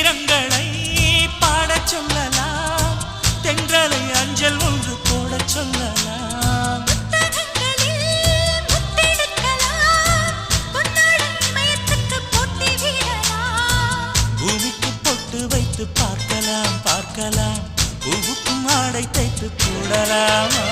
கீதங்களை பாடச் சொல்லலாம், தென்றலை அஞ்சல் ஒன்று போடச் சொல்லலாம். பூமிக்கு பொட்டு வைத்து பார்க்கலாம் பார்க்கலாம், பூவுக்கும் ஆடை தைத்து போடலாமா?